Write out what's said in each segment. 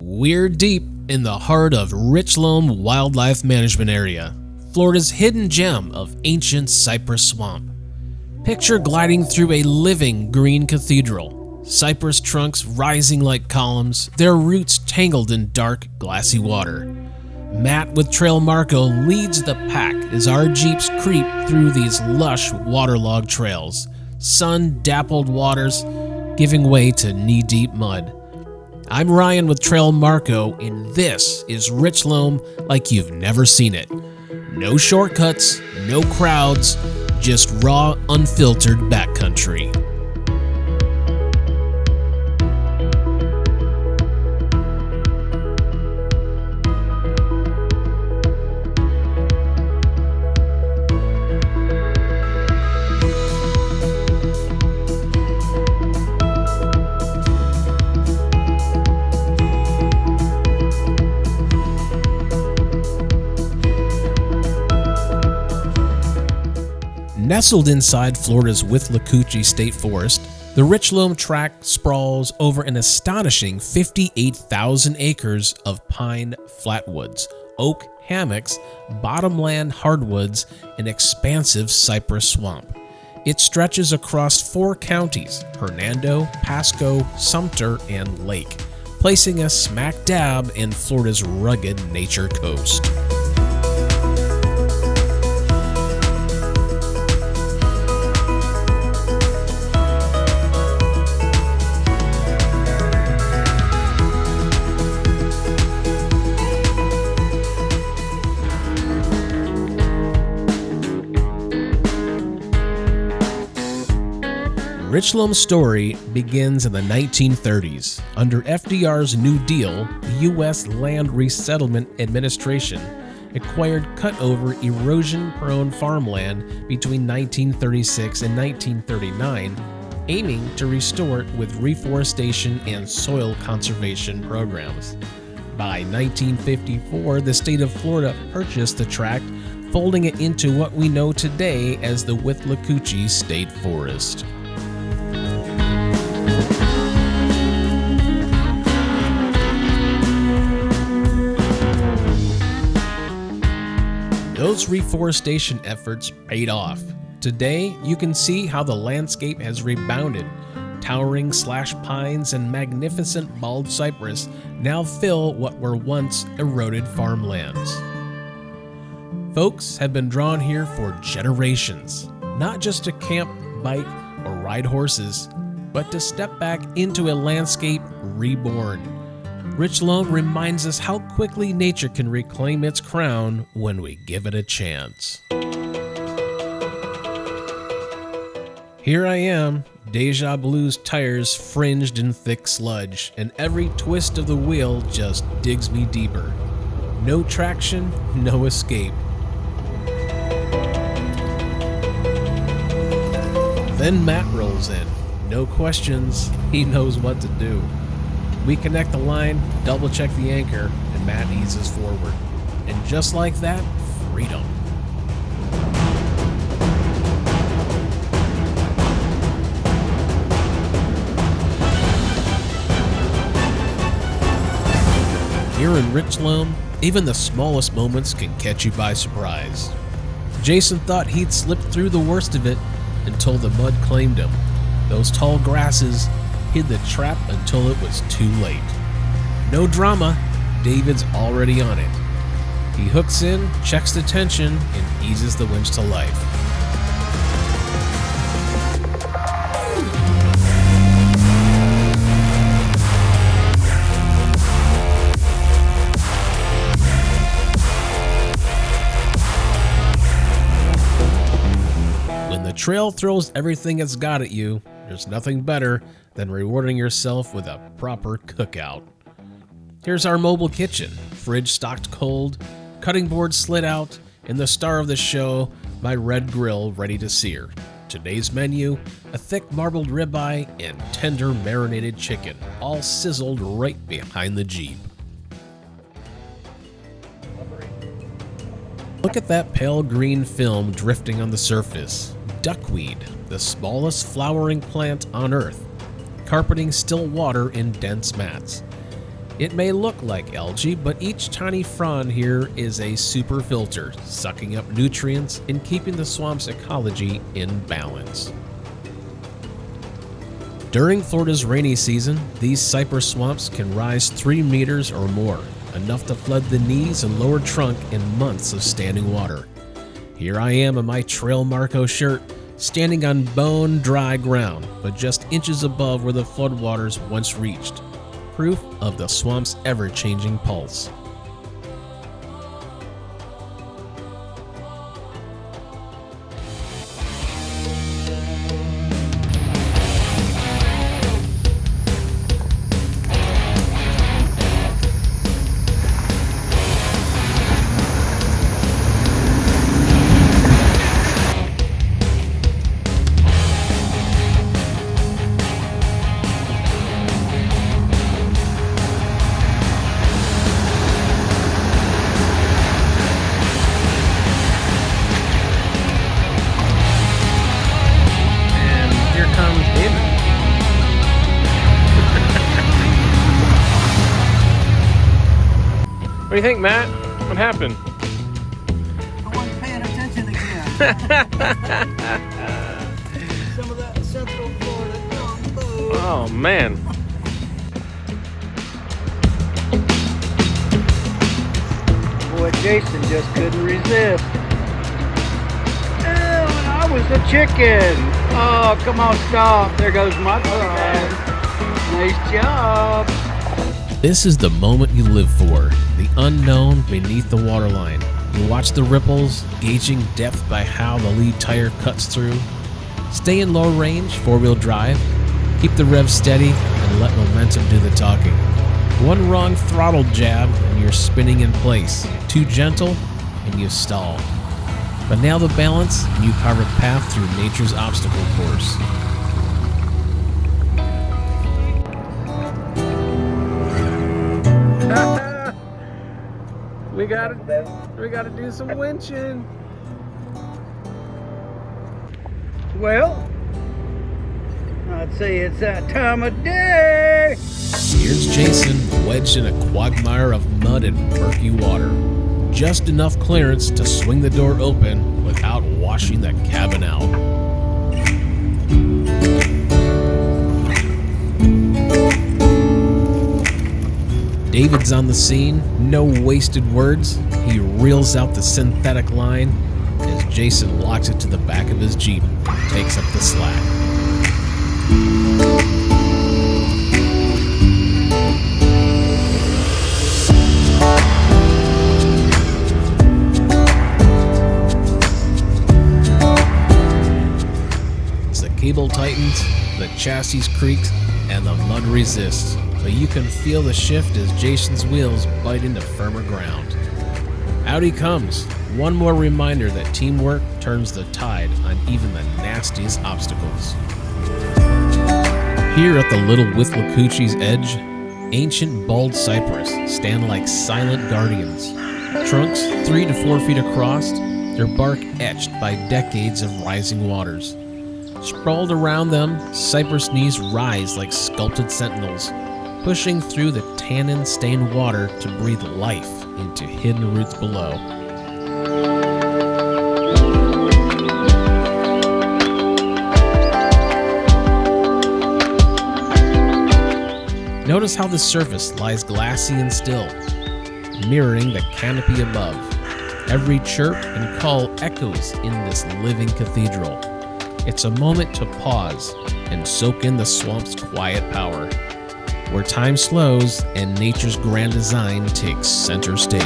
We're deep in the heart of Richloam Wildlife Management Area, Florida's hidden gem of ancient cypress swamp. Picture gliding through a living green cathedral, cypress trunks rising like columns, their roots tangled in dark, glassy water. Matt with TrailMarco leads the pack as our jeeps creep through these lush, waterlogged trails, sun-dappled waters giving way to knee-deep mud. I'm Ryan with TrailMarco, and this is Richloam like you've never seen it. No shortcuts, no crowds, just raw, unfiltered backcountry. Nestled inside Florida's Withlacoochee State Forest, the Richloam Tract sprawls over an astonishing 58,000 acres of pine flatwoods, oak hammocks, bottomland hardwoods, and expansive cypress swamp. It stretches across 4 counties: Hernando, Pasco, Sumter, and Lake, placing us smack dab in Florida's rugged nature coast. Richloam's story begins in the 1930s. Under FDR's New Deal, the U.S. Land Resettlement Administration acquired cut-over, erosion-prone farmland between 1936 and 1939, aiming to restore it with reforestation and soil conservation programs. By 1954, the state of Florida purchased the tract, folding it into what we know today as the Withlacoochee State Forest. Those reforestation efforts paid off. Today, you can see how the landscape has rebounded. Towering slash pines and magnificent bald cypress now fill what were once eroded farmlands. Folks have been drawn here for generations, not just to camp, bike, or ride horses, but to step back into a landscape reborn. Richloam reminds us how quickly nature can reclaim its crown when we give it a chance. Here I am, Deja Blue's tires fringed in thick sludge, and every twist of the wheel just digs me deeper. No traction, no escape. Then Matt rolls in. No questions, he knows what to do. We connect the line, double check the anchor, and Matt eases forward. And just like that, freedom. Here in Richloam, even the smallest moments can catch you by surprise. Jason thought he'd slipped through the worst of it until the mud claimed him. Those tall grasses hid the trap until it was too late. No drama, David's already on it. He hooks in, checks the tension, and eases the winch to life. When the trail throws everything it's got at you, there's nothing better than rewarding yourself with a proper cookout. Here's our mobile kitchen, fridge stocked cold, cutting board slid out, and the star of the show, my red grill ready to sear. Today's menu, a thick marbled ribeye and tender marinated chicken, all sizzled right behind the Jeep. Look at that pale green film drifting on the surface. Duckweed, the smallest flowering plant on Earth, carpeting still water in dense mats. It may look like algae, but each tiny frond here is a super filter, sucking up nutrients and keeping the swamp's ecology in balance. During Florida's rainy season, these cypress swamps can rise 3 meters or more, enough to flood the knees and lower trunk in months of standing water. Here I am in my TrailMarco shirt, standing on bone-dry ground, but just inches above where the floodwaters once reached. Proof of the swamp's ever-changing pulse. What do you think, Matt? What happened? I wasn't paying attention again. Some of that Central Florida gumbo. Oh, man. Boy, Jason just couldn't resist. Oh, and I was the chicken. Oh, come on, stop. There goes my pride. Nice job. This is the moment you live for, the unknown beneath the waterline. You watch the ripples, gauging depth by how the lead tire cuts through. Stay in low range, 4-wheel drive. Keep the rev steady and let momentum do the talking. One wrong throttle jab and you're spinning in place. Too gentle and you stall. But nail the balance and you carve a path through nature's obstacle course. We gotta do some winching. Well, I'd say it's that time of day. Here's Jason, wedged in a quagmire of mud and murky water. Just enough clearance to swing the door open without washing the cabin out. David's on the scene, no wasted words. He reels out the synthetic line as Jason locks it to the back of his Jeep and takes up the slack. As the cable tightens, the chassis creaks, and the mud resists. But you can feel the shift as Jason's wheels bite into firmer ground. Out he comes. One more reminder that teamwork turns the tide on even the nastiest obstacles. Here at the Little Withlacoochee's edge, ancient bald cypress stand like silent guardians. Trunks 3 to 4 feet across, their bark etched by decades of rising waters. Sprawled around them, cypress knees rise like sculpted sentinels, pushing through the tannin-stained water to breathe life into hidden roots below. Notice how the surface lies glassy and still, mirroring the canopy above. Every chirp and call echoes in this living cathedral. It's a moment to pause and soak in the swamp's quiet power, where time slows and nature's grand design takes center stage.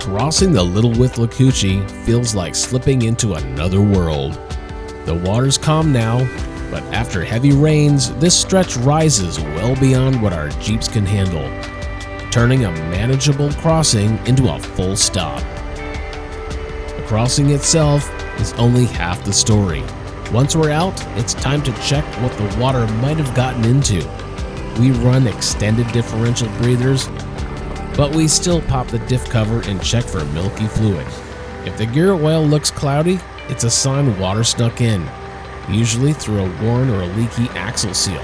Crossing the Little Withlacoochee feels like slipping into another world. The water's calm now, but after heavy rains, this stretch rises well beyond what our Jeeps can handle, turning a manageable crossing into a full stop. The crossing itself is only half the story. Once we're out, it's time to check what the water might have gotten into. We run extended differential breathers, but we still pop the diff cover and check for milky fluid. If the gear oil looks cloudy, it's a sign water snuck in, usually through a worn or a leaky axle seal.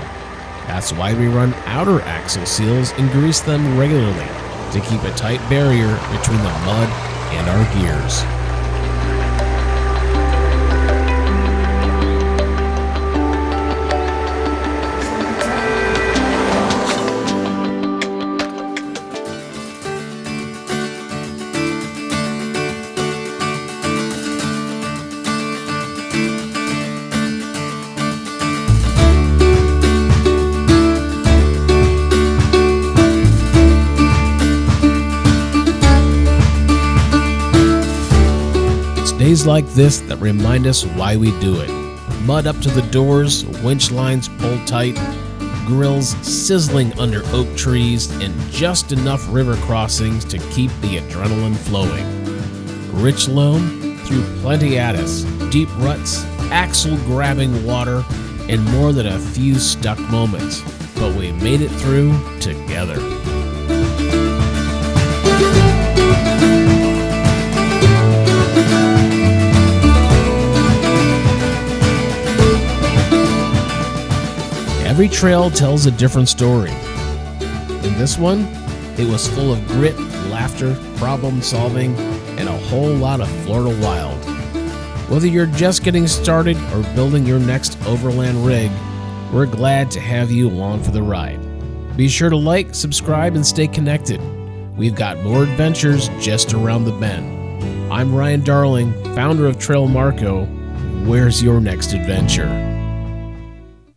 That's why we run outer axle seals and grease them regularly to keep a tight barrier between the mud and our gears. Days like this that remind us why we do it. Mud up to the doors, winch lines pulled tight, grills sizzling under oak trees, and just enough river crossings to keep the adrenaline flowing. Richloam threw plenty at us, deep ruts, axle-grabbing water, and more than a few stuck moments, but we made it through together. Every trail tells a different story. In this one, it was full of grit, laughter, problem solving, and a whole lot of Florida wild. Whether you're just getting started or building your next overland rig, we're glad to have you along for the ride. Be sure to like, subscribe, and stay connected. We've got more adventures just around the bend. I'm Ryan Darling, founder of TrailMarco. Where's your next adventure?